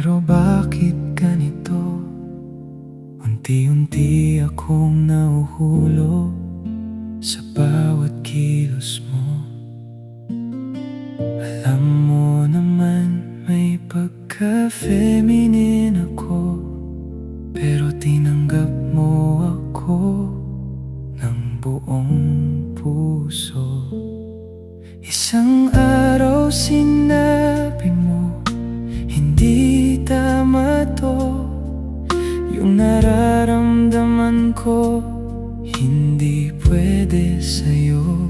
Pero bakit ganito? Unti-unti akong nahuhulog sa bawat kilos mo. Alam mo naman may pagka-feminine ako, pero tinanggap mo ako ng buong puso. Isang araw sinabi mo, hindi tama to. Yung nararamdaman ko, hindi pwede sa'yo.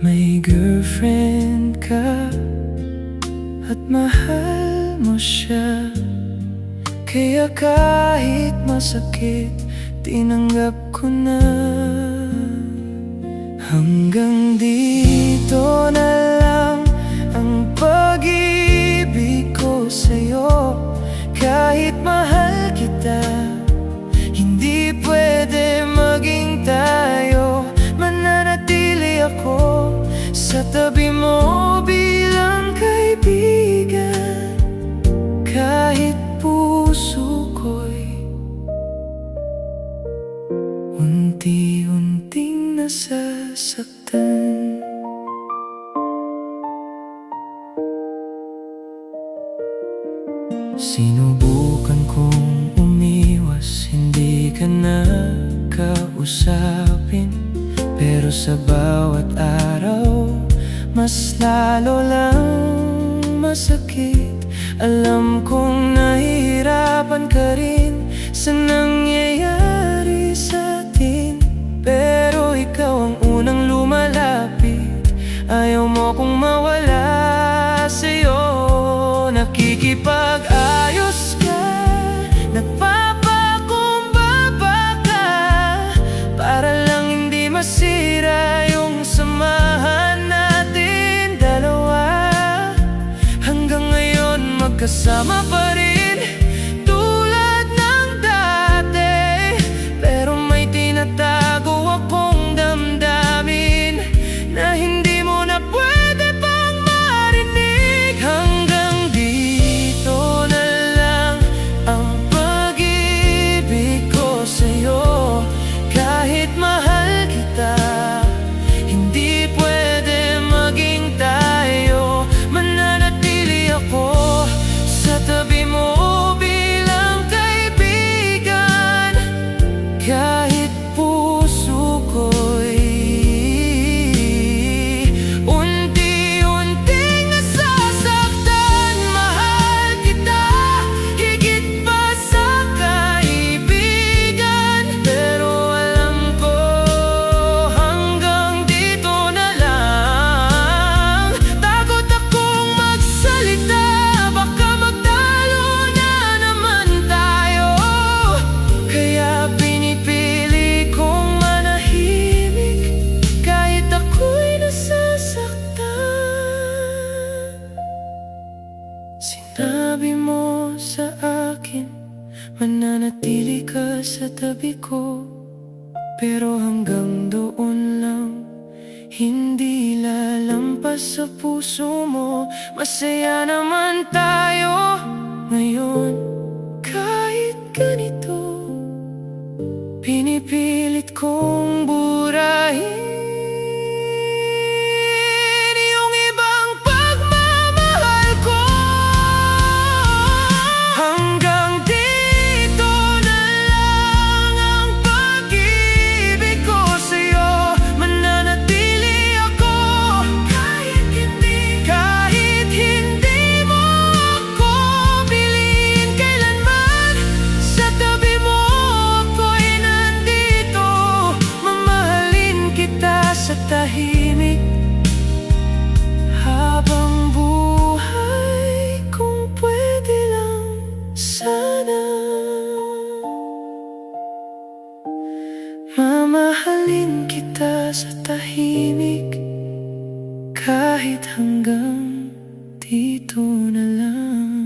May girlfriend ka at mahal mo siya, kaya kahit masakit, tinanggap ko na. Hanggang dito na lang ang pag-ibig ko sa'yo. Kahit mahal kita, hindi pwede maging tayo. Mananatili ako sa tabi mo bilang kaibigan, kahit puso ko'y unti-unting nasasaktan. Sinubukan kong umiwas, hindi ka na kausapin, pero sa bawat araw, mas lalo lang masakit. Alam kong nahihirapan ka rin sa nangyayari sa atin, pero ikaw ang unang lumalapit. Ayaw mo kong mawala sa'yo. Nakikipag-ayos ka, nagpapakumbaba ka, para lang hindi masira yung samahan natin dalawa. Hanggang ngayon magkasama pa rin, tulad ng dati, pero may tinatago akong damdamin na hindi mo na pwede pang marinig. Hanggang dito na lang ang pag-ibig ko sa'yo. Kahit mahal kita, hindi pwede maging tayo. Mananatili ako sa tabi mo bilang kaibigan, kahit puso ko'y unti-unting nasasaktan. Mahal kita higit pa sa kaibigan, pero alam ko hanggang dito na lang. Takot akong magsalita, baka magtalo na naman tayo, kaya pinipili kong manahimik kahit ako'y nasasaktan. Sinabi mo sa akin, mananatili ka sa tabi ko, pero hanggang doon lang, hindi lalampas sa puso mo. Masaya naman tayo ngayon, kahit ganito. Pinipilit kong burahin yung ibang pagmamahal ko. Hanggang dito na lang ang pag-ibig ko sa'yo. Mananatili ako kahit hindi mo ako piliin kailanman. Sa tabi mo ako'y nandito, mamahalin kita sa tahimik habang buhay. Kung pwede lang sana, mamahalin kita sa tahimik, kahit hanggang dito na lang.